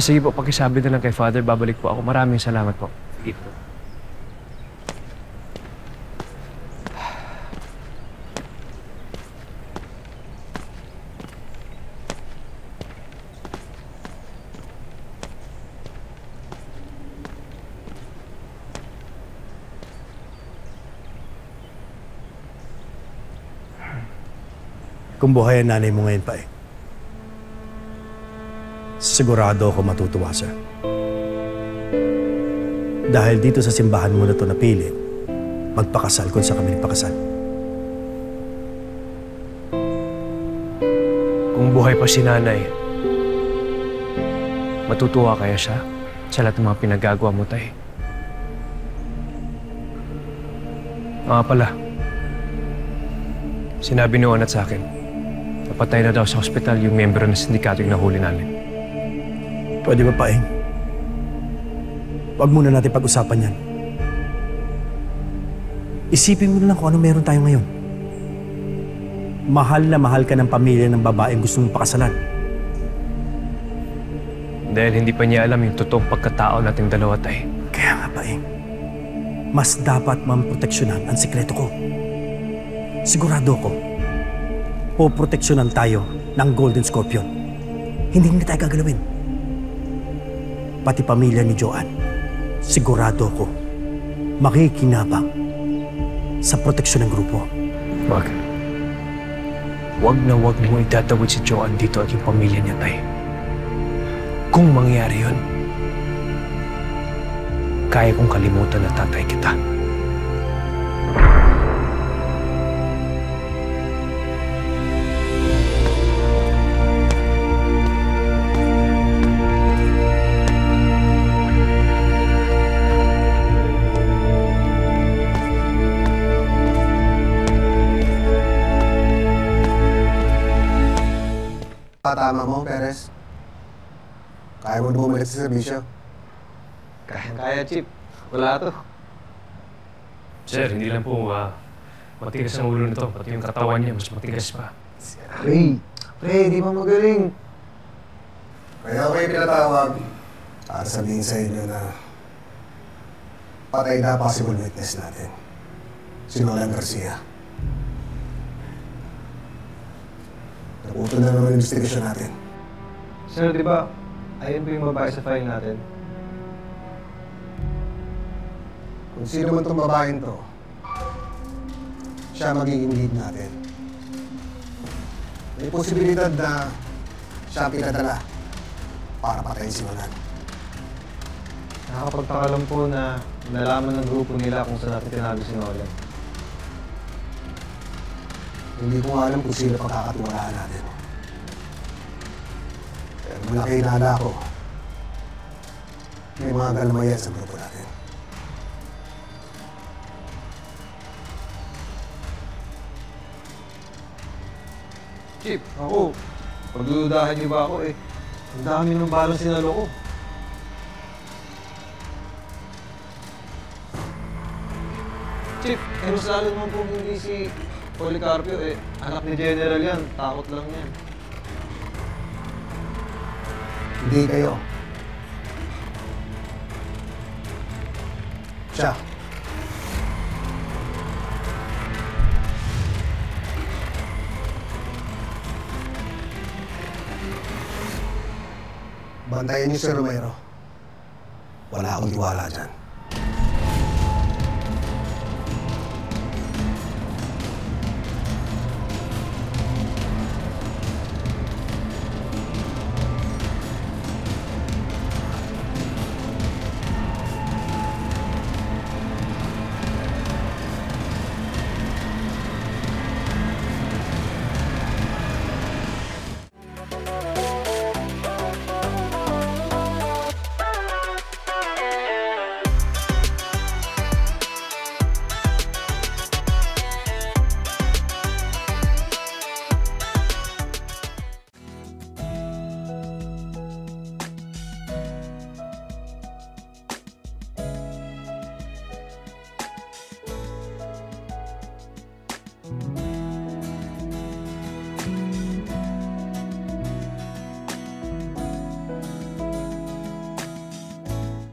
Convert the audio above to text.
Sige po, pakisabi na lang kay Father, babalik po ako. Maraming salamat po. Sige po. Kung buhay ang nanay mo ngayon pa sigurado ako matutuwa siya. Dahil dito sa simbahan mo na ito napili, magpakasal kung sa kami nagpakasal. Kung buhay pa si nanay, matutuwa kaya siya sa lahat ng mga pinagagawa mo, tay? Pala, sinabi ni Onat sa akin, napatay na daw sa ospital yung miyembro ng sindikato yung nahuli namin. Pwede ba, Paeng? Huwag muna natin pag-usapan yan. Isipin mo na lang kung ano meron tayo ngayon. Mahal na mahal ka ng pamilya ng babaeng gusto mong pakasalan. Dahil hindi pa niya alam yung totoong pagkatao nating dalawa, tay. Kaya nga, Paeng, mas dapat mamproteksyonan ang sikreto ko. Sigurado ko, poproteksyonan tayo ng Golden Scorpion. Hindi tayo gagalawin. Pati pamilya ni Joanne, sigurado ko, makikinabang sa proteksyon ng grupo. Wag. Wag na wag mo itatawid si Joanne dito at yung pamilya niya, tay. Kung mangyari yun, kaya kong kalimutan na tatay kita. Tama mo, Perez. Kaya mo bumalik sa serbisyo. Kaya, Chip. Wala to. Sir, hindi lang po matigas ang ulo nito. Pati yung katawan niya, mas matigas pa. Pre, di ba magaling? Kaya ako yung pinatawag para sabihin sa inyo na patay na possible witness natin. Si Nolan Garcia. Naputo na naman yung investigation natin. Sir, di ba, ayun po yung babae sa file natin? Kung sino man itong babaeng to, siya magiging lead natin. May posibilidad na siya ang pinadala para patayin si Nolan. Nakakapagtaka lang po na nalaman ng grupo nila kung saan natin tinago si Nolan. Hindi ko nga alam kung sino pagkakatiwalaan natin. Pero malaki hinala ko. May mga galmayan sa grupo natin. Chip, ako, pagdududahan niyo ba ako eh? Ang dami ng balong sinalo ko. Chip, mas lalo naman po hindi si Policarpio eh. Anak ni General yan, takot lang yan. Hindi kayo. Siya. Bantayan niyo si Romero. Wala akong tiwala dyan.